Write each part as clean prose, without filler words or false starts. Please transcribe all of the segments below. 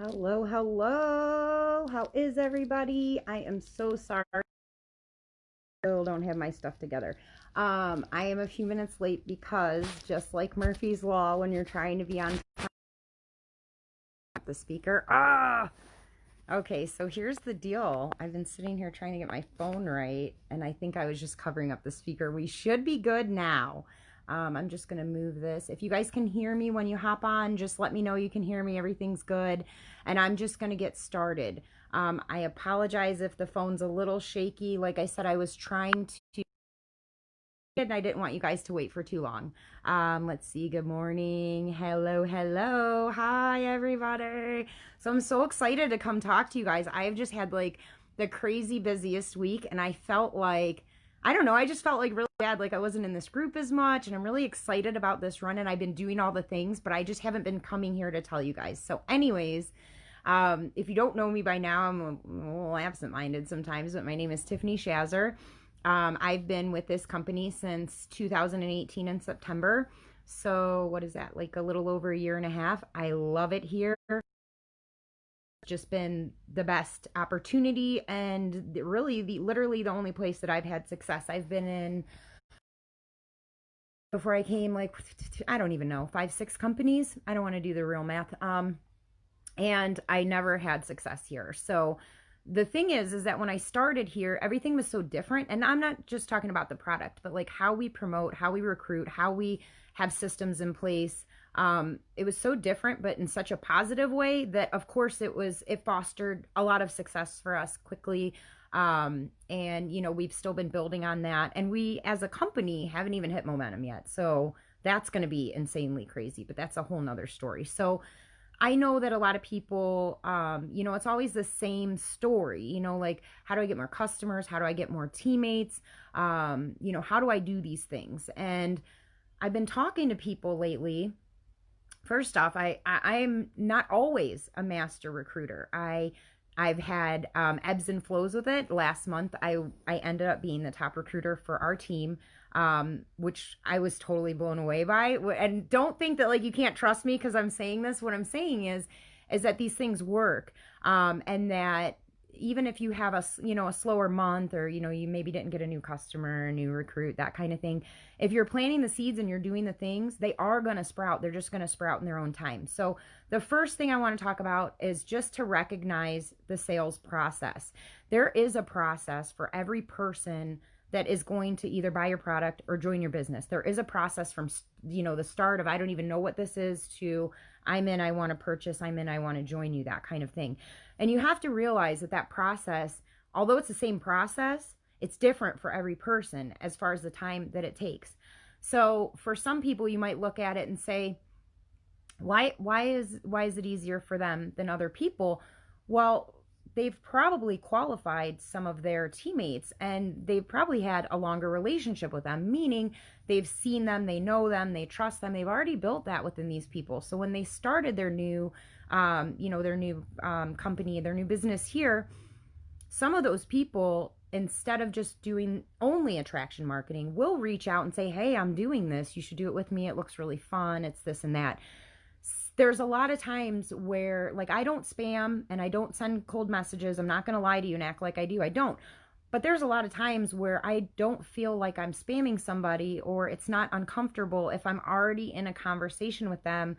Hello, hello. How is everybody? I am so sorry. I still don't have my stuff together. I am a few minutes late because just like Murphy's Law, when you're trying to be on the speaker. Okay, so here's the deal. I've been sitting here trying to get my phone right, and I think I was just covering up the speaker. We should be good now. I'm just going to move this. If you guys can hear me when you hop on, just let me know you can hear me. Everything's good. And I'm just going to get started. I apologize if the phone's a little shaky. Like I said, I was trying to, and I didn't want you guys to wait for too long. Let's see. Good morning. Hello, hello. Hi, everybody. So I'm so excited to come talk to you guys. I've just had like the crazy busiest week, and I felt like, I don't know, I just felt like really bad. Like I wasn't in this group as much, and I'm really excited about this run, and I've been doing all the things, but I just haven't been coming here to tell you guys. So, anyways, if you don't know me by now, I'm a little absent-minded sometimes, but my name is Tiffany Schassar. I've been with this company since 2018 in September. So, what is that? Like a little over a year and a half. I love it here. Just been the best opportunity and really literally the only place that I've had success. I've been in before I came like I don't even know, 5, 6 companies. I don't want to do the real math. And I never had success here. So the thing is that when I started here, everything was so different. And I'm not just talking about the product, but like how we promote, how we recruit, how we have systems in place. It was so different, but in such a positive way that, of course, it fostered a lot of success for us quickly. And, we've still been building on that. And we, as a company, haven't even hit momentum yet. So that's going to be insanely crazy, but that's a whole nother story. So, I know that a lot of people, it's always the same story, like how do I get more customers? How do I get more teammates? How do I do these things? And I've been talking to people lately. First off, I'm not always a master recruiter. I've had ebbs and flows with it. Last month, I ended up being the top recruiter for our team, which I was totally blown away by. And don't think that like you can't trust me because I'm saying this. What I'm saying is that these things work, and that even if you have a slower month, or you maybe didn't get a new customer, a new recruit, that kind of thing, if you're planting the seeds and you're doing the things, they are going to sprout. They're just going to sprout in their own time. So the first thing I want to talk about is just to recognize the sales process. There is a process for every person that is going to either buy your product or join your business. There is a process from the start of I don't even know what this is to I'm in, I want to purchase, I'm in, I want to join you, that kind of thing. And you have to realize that process, although it's the same process, it's different for every person as far as the time that it takes. So for some people, you might look at it and say, why is it easier for them than other people? Well, they've probably qualified some of their teammates, and they've probably had a longer relationship with them, meaning they've seen them, they know them, they trust them. They've already built that within these people. So when they started their new company, their new business here, some of those people, instead of just doing only attraction marketing, will reach out and say, hey, I'm doing this, you should do it with me, it looks really fun, it's this and that. There's a lot of times where like I don't spam and I don't send cold messages. I'm not going to lie to you and act like I do. I don't. But there's a lot of times where I don't feel like I'm spamming somebody, or it's not uncomfortable if I'm already in a conversation with them,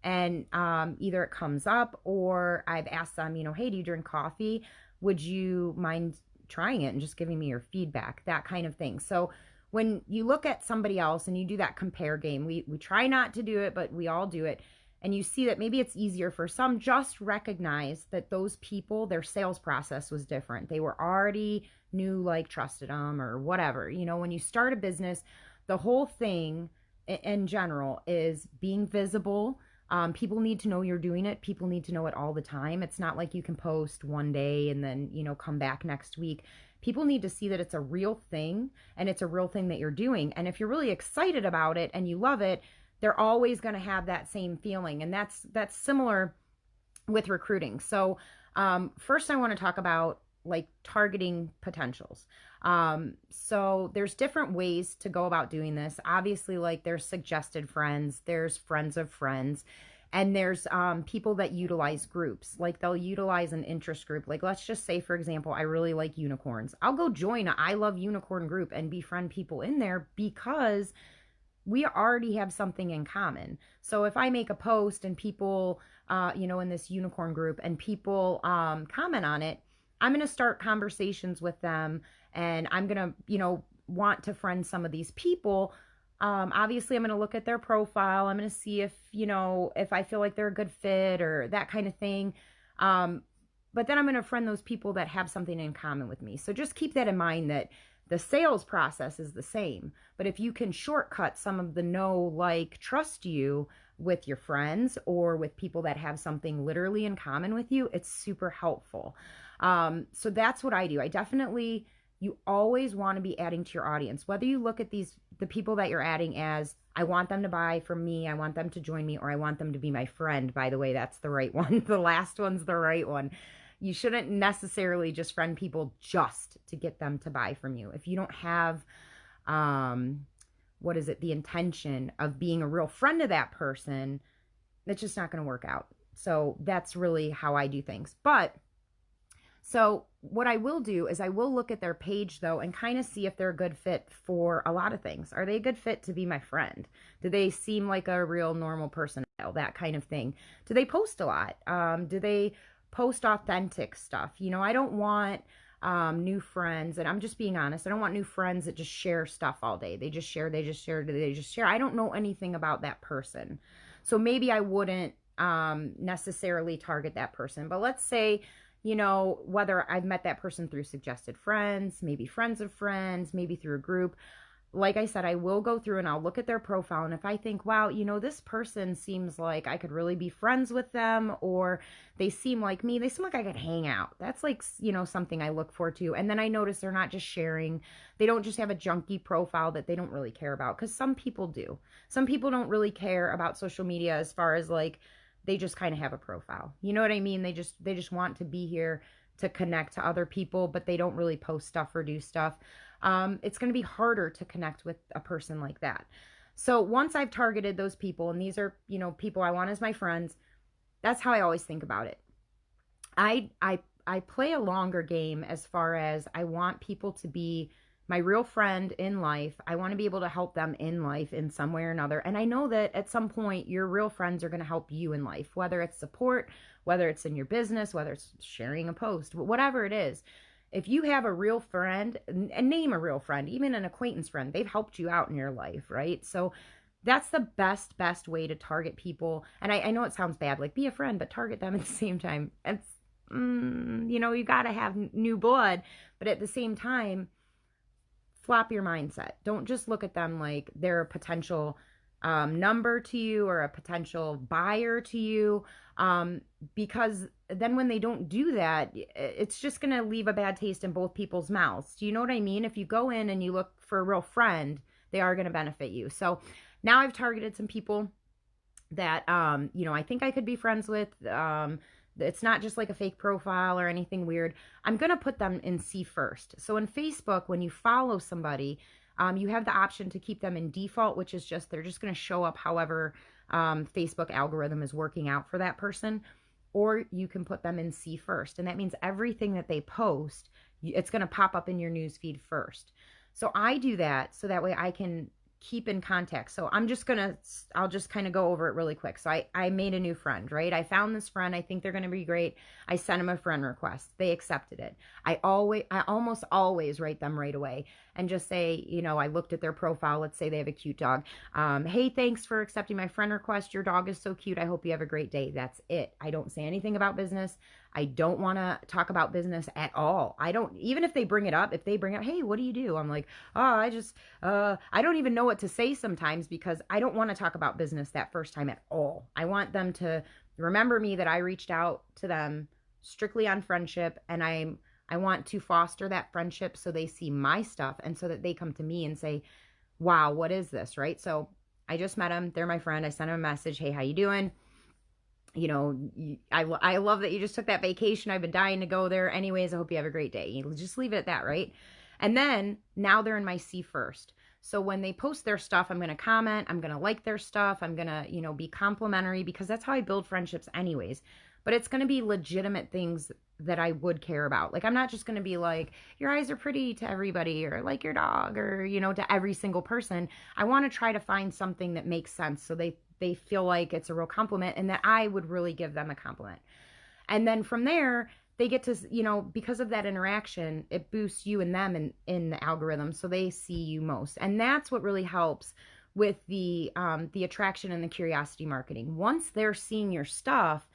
and either it comes up or I've asked them, hey, do you drink coffee? Would you mind trying it and just giving me your feedback? That kind of thing. So when you look at somebody else and you do that compare game, we try not to do it, but we all do it, and you see that maybe it's easier for some, just recognize that those people, their sales process was different. They were already knew, like trusted them or whatever. When you start a business, the whole thing in general is being visible. People need to know you're doing it. People need to know it all the time. It's not like you can post one day and then, come back next week. People need to see that it's a real thing, and it's a real thing that you're doing. And if you're really excited about it and you love it, they're always going to have that same feeling. And that's similar with recruiting. So first I want to talk about like targeting potentials. So there's different ways to go about doing this. Obviously, like there's suggested friends, there's friends of friends. And there's people that utilize groups. Like they'll utilize an interest group. Like let's just say, for example, I really like unicorns. I'll go join a I love unicorn group and befriend people in there because we already have something in common. So if I make a post and people, in this unicorn group and people comment on it, I'm going to start conversations with them and I'm going to, want to friend some of these people. Obviously, I'm going to look at their profile. I'm going to see if I feel like they're a good fit or that kind of thing. But then I'm going to friend those people that have something in common with me. So just keep that in mind that the sales process is the same. But if you can shortcut some of the know, like, trust you with your friends or with people that have something literally in common with you, it's super helpful. So that's what I do. You always want to be adding to your audience, whether you look at the people that you're adding as, I want them to buy from me, I want them to join me, or I want them to be my friend. By the way, that's the right one. The last one's the right one. You shouldn't necessarily just friend people just to get them to buy from you. If you don't have, the intention of being a real friend to that person, it's just not going to work out. So that's really how I do things. So what I will do is I will look at their page though and kind of see if they're a good fit for a lot of things. Are they a good fit to be my friend? Do they seem like a real normal person? That kind of thing. Do they post a lot? Do they post authentic stuff? I don't want new friends, and I'm just being honest. I don't want new friends that just share stuff all day. They just share. I don't know anything about that person. So maybe I wouldn't necessarily target that person. But let's say, whether I've met that person through suggested friends, maybe friends of friends, maybe through a group. Like I said, I will go through and I'll look at their profile. And if I think, wow, this person seems like I could really be friends with them, or they seem like me, they seem like I could hang out. That's like, something I look for too. And then I notice they're not just sharing. They don't just have a junky profile that they don't really care about. Because some people do. Some people don't really care about social media as far as like, they just kind of have a profile. You know what I mean? They just want to be here to connect to other people, but they don't really post stuff or do stuff. It's going to be harder to connect with a person like that. So once I've targeted those people, and these are, people I want as my friends, that's how I always think about it. I play a longer game as far as I want people to be my real friend in life. I want to be able to help them in life in some way or another. And I know that at some point your real friends are going to help you in life, whether it's support, whether it's in your business, whether it's sharing a post, whatever it is. If you have a real friend, and name a real friend, even an acquaintance friend, they've helped you out in your life, right? So that's the best way to target people. And I know it sounds bad, like be a friend, but target them at the same time. It's, you got to have new blood, but at the same time, flop your mindset. Don't just look at them like they're a potential number to you or a potential buyer to you, because then when they don't do that, it's just going to leave a bad taste in both people's mouths. Do you know what I mean? If you go in and you look for a real friend, they are going to benefit you. So now I've targeted some people that, I think I could be friends with. It's not just like a fake profile or anything weird. I'm going to put them in see first. So in Facebook, when you follow somebody, you have the option to keep them in default, which is they're just going to show up however Facebook algorithm is working out for that person. Or you can put them in see first. And that means everything that they post, it's going to pop up in your newsfeed first. So I do that so that way I can keep in contact. So I'll just kind of go over it really quick. So I made a new friend, right? I found this friend. I think they're going to be great. I sent them a friend request. They accepted it. I almost always write them right away and just say, I looked at their profile. Let's say they have a cute dog. Hey, thanks for accepting my friend request. Your dog is so cute. I hope you have a great day. That's it. I don't say anything about business. I don't want to talk about business at all. Even if they bring it up, hey, what do you do? I'm like, oh, I don't even know what to say sometimes because I don't want to talk about business that first time at all. I want them to remember me, that I reached out to them strictly on friendship, and I want to foster that friendship so they see my stuff and so that they come to me and say, wow, what is this, right? So I just met them. They're my friend. I sent them a message. Hey, how you doing? I love that you just took that vacation. I've been dying to go there. Anyways, I hope you have a great day. You just leave it at that, right? And then now they're in my see first. So when they post their stuff, I'm going to comment, I'm going to like their stuff, I'm going to, be complimentary, because that's how I build friendships anyways. But it's going to be legitimate things that I would care about. Like, I'm not just going to be like, your eyes are pretty to everybody, or like your dog, or, to every single person. I want to try to find something that makes sense, so they feel like it's a real compliment and that I would really give them a compliment. And then from there, they get to, because of that interaction, it boosts you and them in the algorithm, so they see you most. And that's what really helps with the attraction and the curiosity marketing. Once they're seeing your stuff,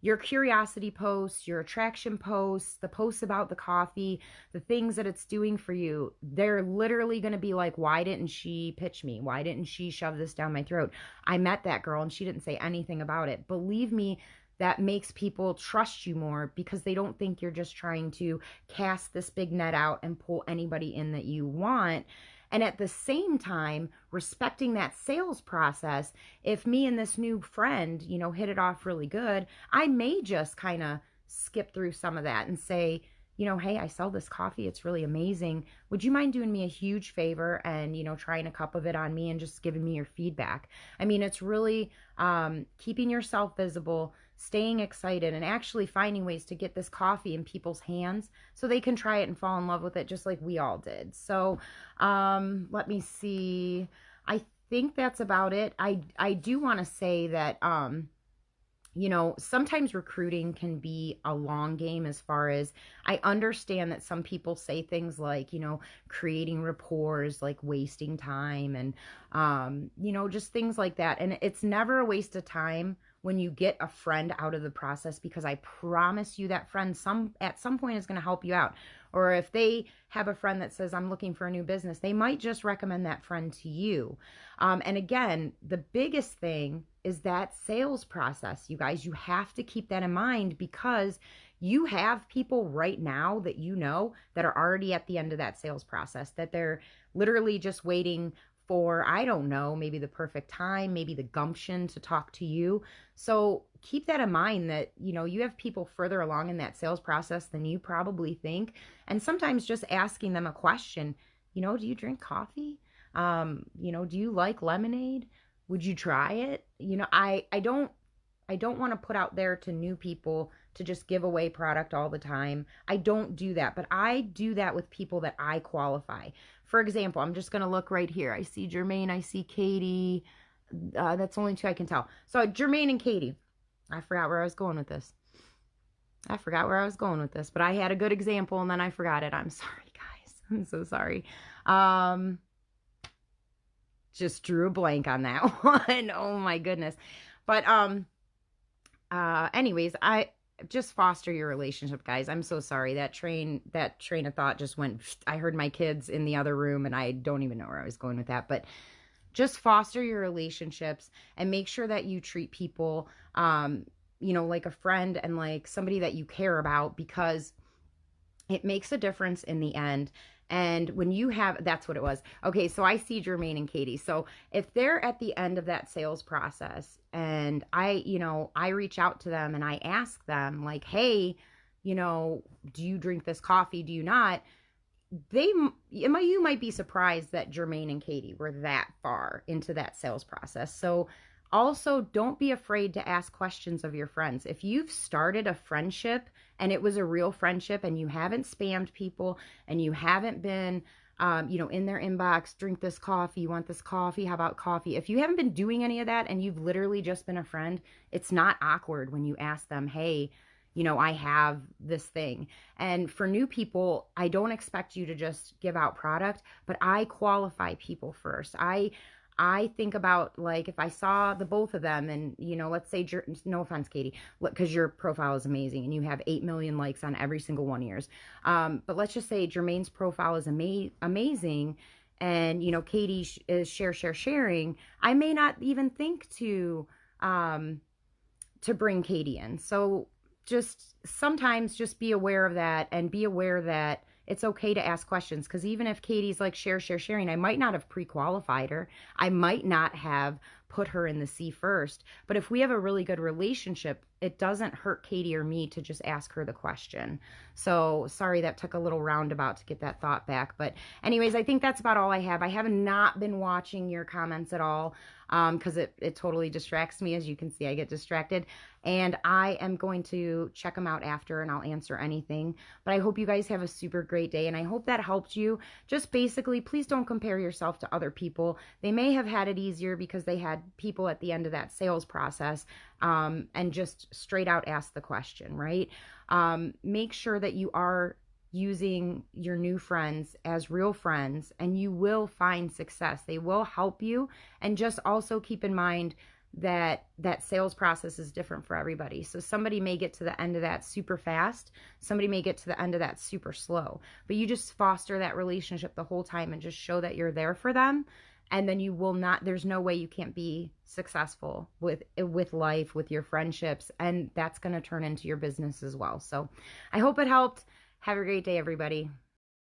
your curiosity posts, your attraction posts, the posts about the coffee, the things that it's doing for you, they're literally going to be like, why didn't she pitch me? Why didn't she shove this down my throat? I met that girl and she didn't say anything about it. Believe me, that makes people trust you more, because they don't think you're just trying to cast this big net out and pull anybody in that you want. And at the same time, respecting that sales process. If me and this new friend, hit it off really good, I may just kind of skip through some of that and say, hey, I sell this coffee. It's really amazing. Would you mind doing me a huge favor and, trying a cup of it on me and just giving me your feedback? I mean, it's really keeping yourself visible, staying excited, and actually finding ways to get this coffee in people's hands so they can try it and fall in love with it, just like we all did. So let me see. I think that's about it. I do want to say that sometimes recruiting can be a long game, as far as I understand that some people say things like, creating rapport is like wasting time, and, just things like that. And it's never a waste of time when you get a friend out of the process, because I promise you that friend at some point is going to help you out. Or if they have a friend that says, I'm looking for a new business, they might just recommend that friend to you. And again, the biggest thing is that sales process. You guys, you have to keep that in mind, because you have people right now that that are already at the end of that sales process, that they're literally just waiting for, I don't know, maybe the perfect time, maybe the gumption to talk to you. So keep that in mind, that, you have people further along in that sales process than you probably think. And sometimes just asking them a question, do you drink coffee? Do you like lemonade? Would you try it? I don't want to put out there to new people to just give away product all the time. I don't do that, but I do that with people that I qualify. For example, I'm just going to look right here. I see Jermaine, I see Katie. That's only two I can tell. So Jermaine and Katie. I forgot where I was going with this. But I had a good example and then I forgot it. I'm sorry, guys. I'm so sorry. Just drew a blank on that one. Oh my goodness. But anyways, I just foster your relationship, guys. I'm so sorry. That train of thought just went. I heard my kids in the other room and I don't even know where I was going with that. But just foster your relationships and make sure that you treat people like a friend and like somebody that you care about, because it makes a difference in the end. And when you have, that's what it was. Okay, so I see Jermaine and Katie. So if they're at the end of that sales process and I reach out to them and I ask them like, hey, do you drink this coffee? Do you not? You might be surprised that Jermaine and Katie were that far into that sales process. So also, don't be afraid to ask questions of your friends. If you've started a friendship and it was a real friendship and you haven't spammed people and you haven't been, in their inbox, drink this coffee, you want this coffee, how about coffee? If you haven't been doing any of that and you've literally just been a friend, it's not awkward when you ask them, hey, I have this thing. And for new people, I don't expect you to just give out product, but I qualify people first. I think about, like, if I saw the both of them and, let's say, no offense, Katie, because your profile is amazing and you have 8 million likes on every single one of yours. But let's just say Jermaine's profile is amazing and, Katie is sharing. I may not even think to bring Katie in. So just sometimes just be aware of that, and be aware that it's okay to ask questions, because even if Katie's like sharing, I might not have pre-qualified her. I might not have put her in the sea first. But if we have a really good relationship, it doesn't hurt Katie or me to just ask her the question. So sorry that took a little roundabout to get that thought back. But anyways, I think that's about all I have. I have not been watching your comments at all because it totally distracts me. As you can see, I get distracted. And I am going to check them out after and I'll answer anything. But I hope you guys have a super great day. And I hope that helped you. Just basically, please don't compare yourself to other people. They may have had it easier because they had people at the end of that sales process, and just straight out ask the question, right? Make sure that you are using your new friends as real friends and you will find success. They will help you. And just also keep in mind that that sales process is different for everybody. So somebody may get to the end of that super fast. Somebody may get to the end of that super slow. But you just foster that relationship the whole time and just show that you're there for them. And then you will not, there's no way you can't be successful with life, with your friendships, and that's going to turn into your business as well. So I hope it helped. Have a great day, everybody.